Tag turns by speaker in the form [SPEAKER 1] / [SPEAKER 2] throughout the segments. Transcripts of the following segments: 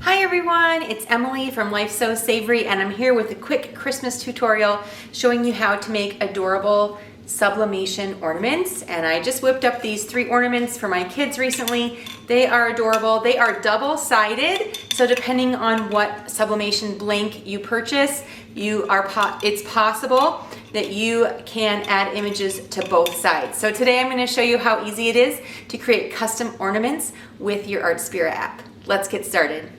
[SPEAKER 1] Hi everyone, it's Emily from Life So Savory, and I'm here with a quick Christmas tutorial showing you how to make adorable sublimation ornaments. And I just whipped up these 3 ornaments for my kids recently. They are adorable. They are double-sided, so depending on what sublimation blank you purchase, it's possible that you can add images to both sides. So today I'm going to show you how easy it is to create custom ornaments with your ArtSpira app. Let's get started.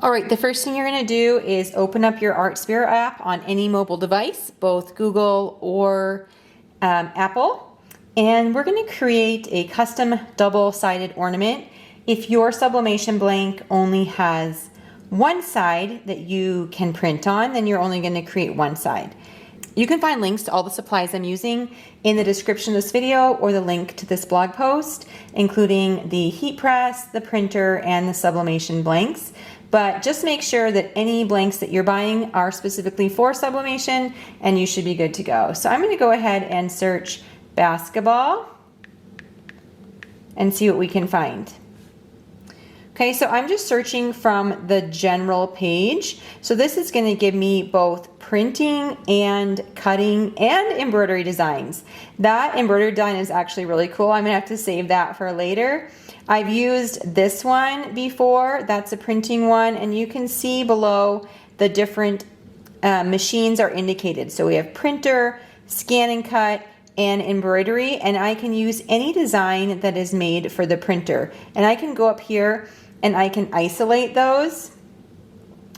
[SPEAKER 1] All right, the first thing you're going to do is open up your ArtSpira app on any mobile device, both Google or Apple, and we're going to create a custom double-sided ornament. If your sublimation blank only has one side that you can print on, then you're only going to create one side. You can find links to all the supplies I'm using in the description of this video or the link to this blog post, including the heat press, the printer, and the sublimation blanks. But just make sure that any blanks that you're buying are specifically for sublimation and you should be good to go. So I'm going to go ahead and search basketball and see what we can find. Okay, so I'm just searching from the general page. So this is going to give me both printing and cutting and embroidery designs. That embroidery design is actually really cool. I'm going to have to save that for later. I've used this one before. That's a printing one, and you can see below the different machines are indicated. So we have printer, scan and cut, and embroidery, and I can use any design that is made for the printer. And I can go up here and I can isolate those.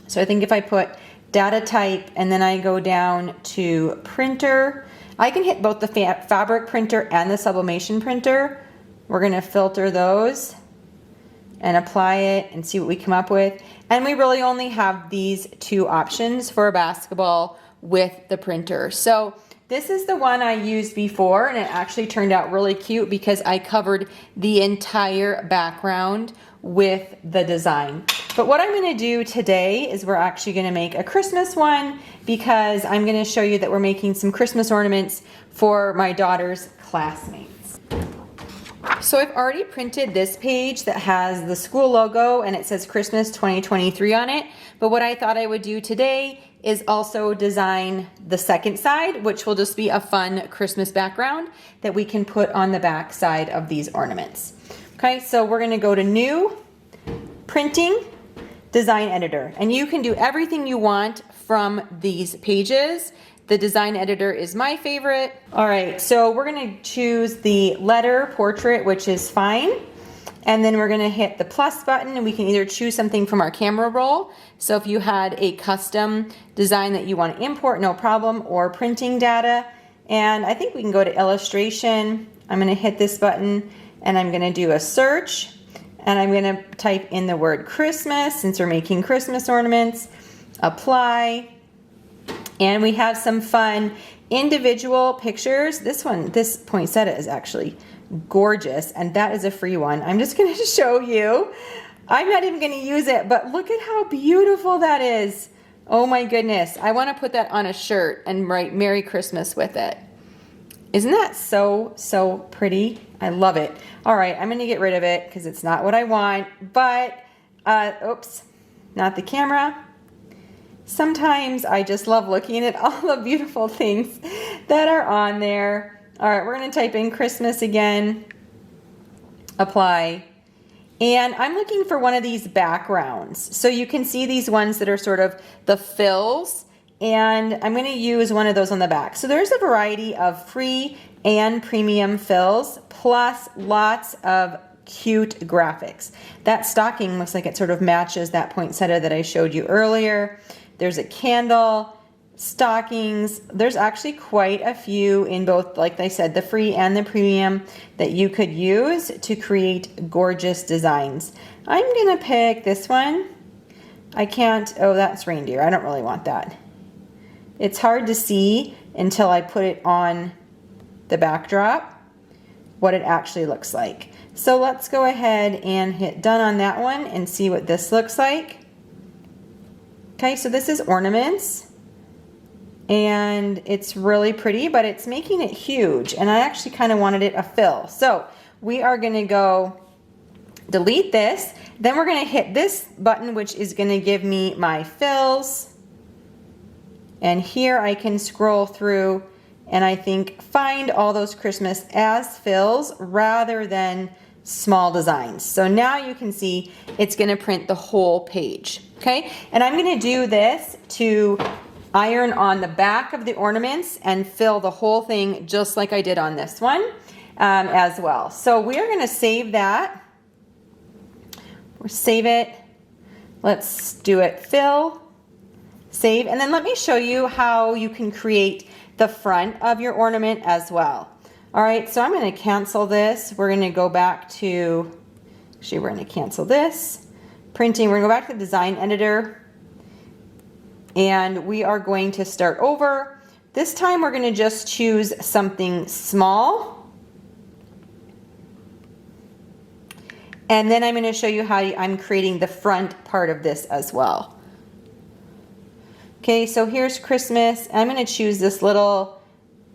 [SPEAKER 1] So I think if I put data type and then I go down to printer, I can hit both the fabric printer and the sublimation printer. We're going to filter those and apply it and see what we come up with. And we really only have these 2 options for a basketball with the printer. So this is the one I used before, and it actually turned out really cute because I covered the entire background with the design. But what I'm going to do today is we're actually going to make a Christmas one because I'm going to show you that we're making some Christmas ornaments for my daughter's classmates. So I've already printed this page that has the school logo and it says Christmas 2023 on it. But what I thought I would do today is also design the second side, which will just be a fun Christmas background that we can put on the back side of these ornaments. Okay, so we're going to go to New, Printing, Design Editor. And you can do everything you want from these pages. The design editor is my favorite. All right, so we're going to choose the letter portrait, which is fine. And then we're going to hit the plus button, and we can either choose something from our camera roll. So if you had a custom design that you want to import, no problem, or printing data. And I think we can go to illustration. I'm going to hit this button and I'm going to do a search. And I'm going to type in the word Christmas since we're making Christmas ornaments. Apply. And we have some fun individual pictures. This poinsettia is actually gorgeous, and that is a free one. I'm just going to show you. I'm not even going to use it, but look at how beautiful that is. Oh my goodness. I want to put that on a shirt and write Merry Christmas with it. Isn't that so pretty? I love it. All right, I'm going to get rid of it because it's not what I want, but oops, not the camera. Sometimes I just love looking at all the beautiful things that are on there. All right, we're going to type in Christmas again, apply, and I'm looking for one of these backgrounds. So you can see these ones that are sort of the fills, and I'm going to use one of those on the back. So there's a variety of free and premium fills, plus lots of cute graphics. That stocking looks like it sort of matches that poinsettia that I showed you earlier. There's a candle, stockings. There's actually quite a few in both, like I said, the free and the premium that you could use to create gorgeous designs. I'm going to pick this one. I can't, oh, that's reindeer. I don't really want that. It's hard to see until I put it on the backdrop what it actually looks like. So let's go ahead and hit done on that one and see what this looks like. Okay, so this is ornaments, and it's really pretty, but it's making it huge, and I actually kind of wanted it a fill. So we are going to go delete this. Then we're gonna hit this button, which is gonna give me my fills. And here I can scroll through and I think find all those Christmas as fills rather than small designs. So now you can see it's gonna print the whole page, okay? And I'm gonna do this to iron on the back of the ornaments and fill the whole thing just like I did on this one as well. So we're gonna save that. We'll save it. Let's do it, fill, save, and then let me show you how you can create the front of your ornament as well. All right, so I'm gonna cancel this. We're gonna go back to, actually we're gonna cancel this. Printing, we're gonna go back to the design editor and we are going to start over. This time we're gonna just choose something small. And then I'm gonna show you how I'm creating the front part of this as well. Okay, so here's Christmas. I'm gonna choose this little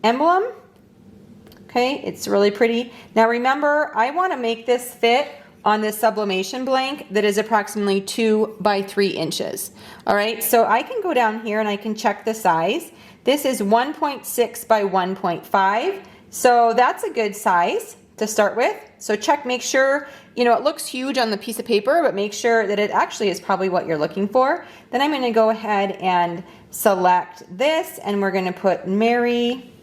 [SPEAKER 1] emblem. Okay, it's really pretty. Now remember, I want to make this fit on this sublimation blank that is approximately 2 by 3 inches. All right, so I can go down here and I can check the size. This is 1.6 by 1.5, so that's a good size to start with. So check, make sure, you know, it looks huge on the piece of paper, but make sure that it actually is probably what you're looking for. Then I'm going to go ahead and select this and we're going to put Mary.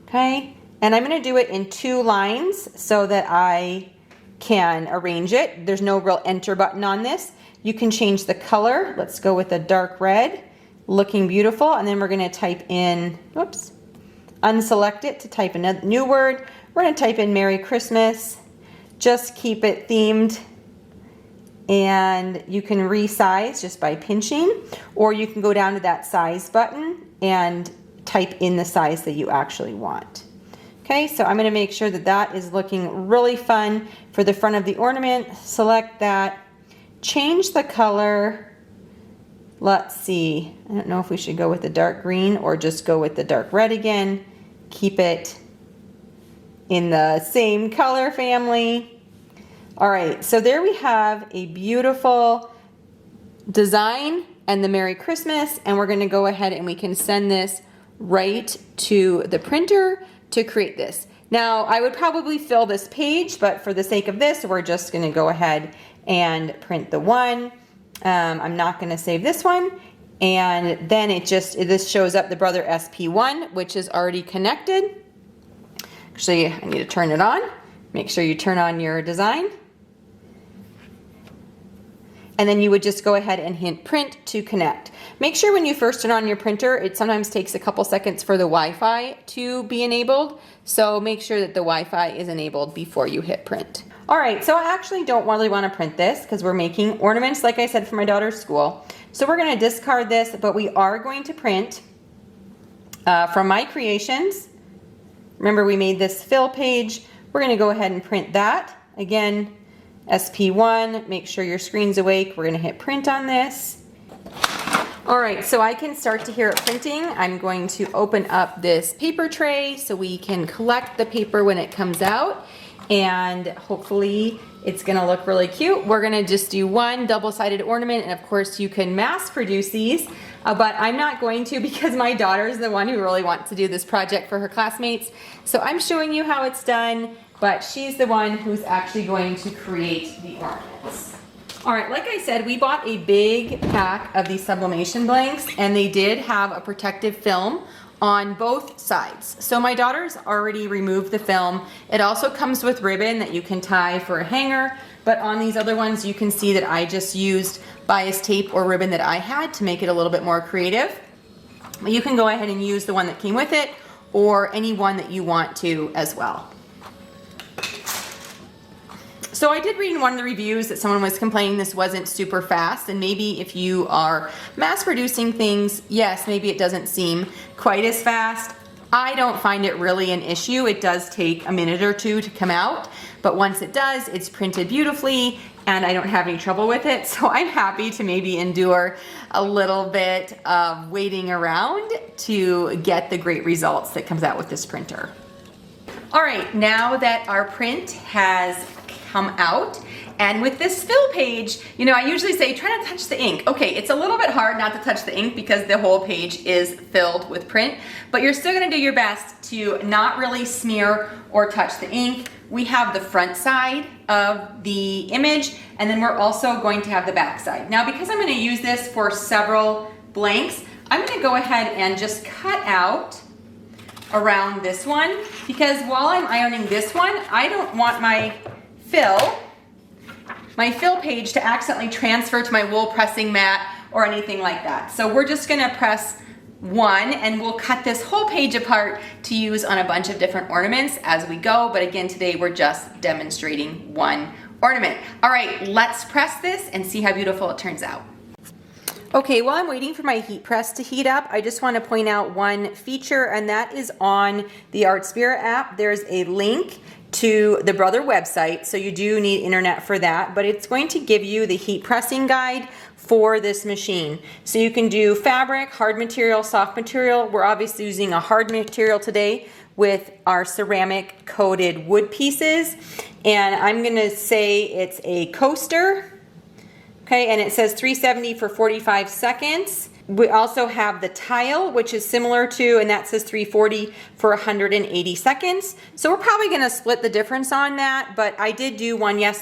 [SPEAKER 1] Okay, and I'm going to do it in 2 lines so that I can arrange it. There's no real enter button on this. You can change the color. Let's go with a dark red, looking beautiful. And then we're going to type in, whoops, unselect it to type in a new word. We're going to type in Merry Christmas. Just keep it themed. And you can resize just by pinching, or you can go down to that size button and type in the size that you actually want. Okay, so I'm going to make sure that that is looking really fun for the front of the ornament. Select that, change the color. Let's see, I don't know if we should go with the dark green or just go with the dark red again. Keep it in the same color family. All right, so there we have a beautiful design and the Merry Christmas, and we're going to go ahead and we can send this right to the printer to create this. Now I would probably fill this page, but for the sake of this we're just going to go ahead and print the one. I'm not going to save this one, and then this shows up the Brother SP1, which is already connected. Actually, I need to turn it on. Make sure you turn on your design. And then you would just go ahead and hit print to connect. Make sure when you first turn on your printer, it sometimes takes a couple seconds for the Wi-Fi to be enabled. So make sure that the Wi-Fi is enabled before you hit print. All right, so I actually don't really want to print this because we're making ornaments, like I said, for my daughter's school. So we're going to discard this, but we are going to print from my creations. Remember, we made this fill page. We're going to go ahead and print that. Again, SP1, make sure your screen's awake. We're going to hit print on this. All right, so I can start to hear it printing. I'm going to open up this paper tray so we can collect the paper when it comes out, and hopefully it's going to look really cute. We're going to just do one double-sided ornament, and of course you can mass produce these, but I'm not going to because my daughter's the one who really wants to do this project for her classmates. So I'm showing you how it's done, but she's the one who's actually going to create the ornaments. All right, like I said, we bought a big pack of these sublimation blanks, and they did have a protective film on both sides. So my daughter's already removed the film. It also comes with ribbon that you can tie for a hanger, but on these other ones you can see that I just used bias tape or ribbon that I had to make it a little bit more creative. But you can go ahead and use the one that came with it or any one that you want to as well. So I did read in one of the reviews that someone was complaining this wasn't super fast, and maybe if you are mass producing things, yes, maybe it doesn't seem quite as fast. I don't find it really an issue. It does take a minute or two to come out, but once it does, it's printed beautifully and I don't have any trouble with it. So I'm happy to maybe endure a little bit of waiting around to get the great results that comes out with this printer. All right, now that our print has come out. And with this fill page, you know, I usually say try not to touch the ink. Okay, it's a little bit hard not to touch the ink because the whole page is filled with print, but you're still gonna do your best to not really smear or touch the ink. We have the front side of the image, and then we're also going to have the back side. Now, because I'm gonna use this for several blanks, I'm gonna go ahead and just cut out around this one, because while I'm ironing this one, I don't want my fill page to accidentally transfer to my wool pressing mat or anything like that. So we're just gonna press one, and we'll cut this whole page apart to use on a bunch of different ornaments as we go. But again, today we're just demonstrating one ornament. All right, let's press this and see how beautiful it turns out. Okay, while I'm waiting for my heat press to heat up, I just want to point out one feature, and that is on the Art Spirit app. There's a link to the Brother website, so you do need internet for that, but it's going to give you the heat pressing guide for this machine. So you can do fabric, hard material, soft material. We're obviously using a hard material today with our ceramic coated wood pieces, and I'm gonna say it's a coaster. Okay, and it says 370 for 45 seconds. We also have the tile, which is similar to, and that says 340 for 180 seconds. So we're probably gonna split the difference on that, but I did do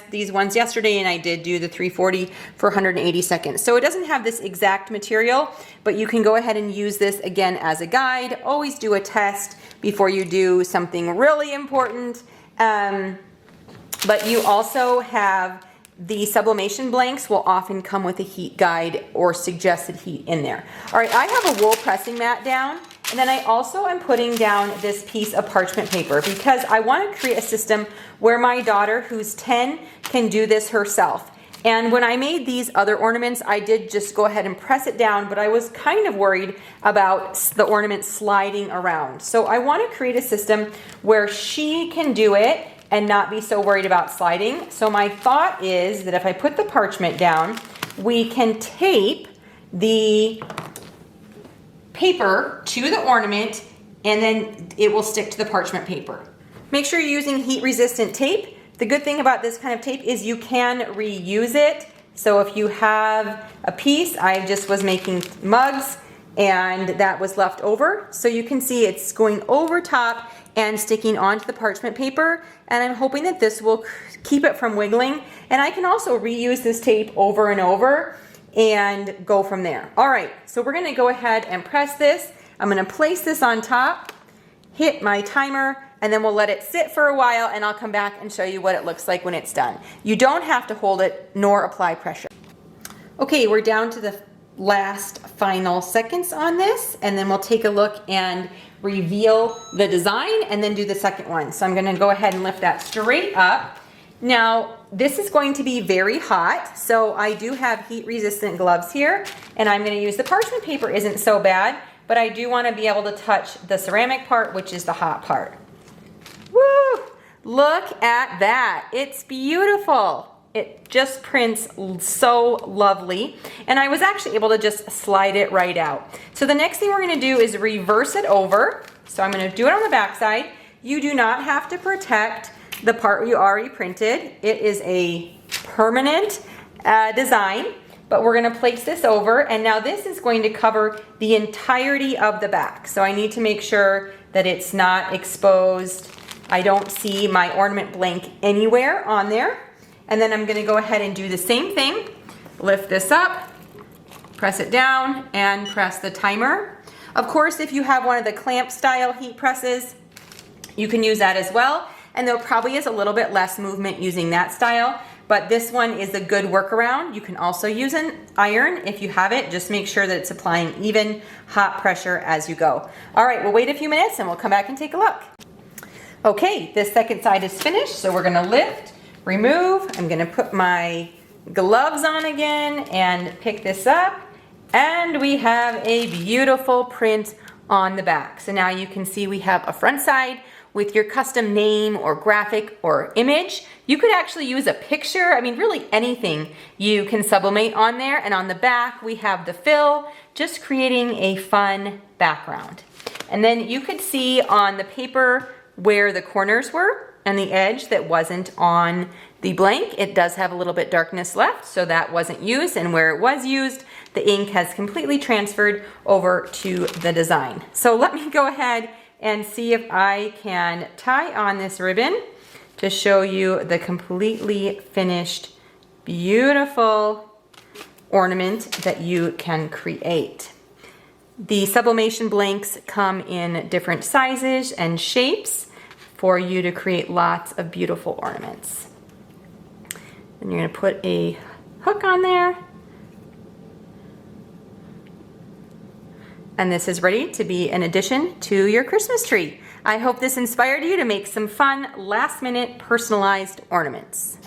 [SPEAKER 1] these ones yesterday, and I did do the 340 for 180 seconds. So it doesn't have this exact material, but you can go ahead and use this again as a guide. Always do a test before you do something really important. But you also have the sublimation blanks will often come with a heat guide or suggested heat in there. All right, I have a wool pressing mat down, and then I also am putting down this piece of parchment paper because I want to create a system where my daughter, who's 10, can do this herself. And when I made these other ornaments, I did just go ahead and press it down, but I was kind of worried about the ornament sliding around. So I want to create a system where she can do it and not be so worried about sliding. So my thought is that if I put the parchment down, we can tape the paper to the ornament, and then it will stick to the parchment paper. Make sure you're using heat resistant tape. The good thing about this kind of tape is you can reuse it. So if you have a piece, I just was making mugs and that was left over. So you can see it's going over top and sticking onto the parchment paper, and I'm hoping that this will keep it from wiggling. And I can also reuse this tape over and over and go from there. All right, so we're gonna go ahead and press this. I'm gonna place this on top, hit my timer, and then we'll let it sit for a while, and I'll come back and show you what it looks like when it's done. You don't have to hold it nor apply pressure. Okay, we're down to the last final seconds on this, and then we'll take a look and reveal the design and then do the second one. So I'm gonna go ahead and lift that straight up. Now, this is going to be very hot, so I do have heat resistant gloves here, and I'm gonna use the parchment paper isn't so bad, but I do wanna be able to touch the ceramic part, which is the hot part. Woo! Look at that, it's beautiful. It just prints so lovely. And I was actually able to just slide it right out. So the next thing we're gonna do is reverse it over. So I'm gonna do it on the back side. You do not have to protect the part you already printed. It is a permanent design, but we're gonna place this over, and now this is going to cover the entirety of the back. So I need to make sure that it's not exposed. I don't see my ornament blank anywhere on there. And then I'm gonna go ahead and do the same thing. Lift this up, press it down, and press the timer. Of course, if you have one of the clamp style heat presses, you can use that as well. And there probably is a little bit less movement using that style, but this one is a good workaround. You can also use an iron if you have it. Just make sure that it's applying even hot pressure as you go. All right, we'll wait a few minutes and we'll come back and take a look. Okay, this second side is finished, so we're gonna lift, remove. I'm gonna put my gloves on again and pick this up, and we have a beautiful print on the back. So now you can see we have a front side with your custom name or graphic or image. You could actually use a picture. I mean, really anything you can sublimate on there. And on the back, we have the fill, just creating a fun background. And then you could see on the paper where the corners were, and the edge that wasn't on the blank, it does have a little bit darkness left, so that wasn't used, and where it was used, the ink has completely transferred over to the design. So let me go ahead and see if I can tie on this ribbon to show you the completely finished, beautiful ornament that you can create. The sublimation blanks come in different sizes and shapes for you to create lots of beautiful ornaments. And you're going to put a hook on there. And this is ready to be an addition to your Christmas tree. I hope this inspired you to make some fun, last-minute, personalized ornaments.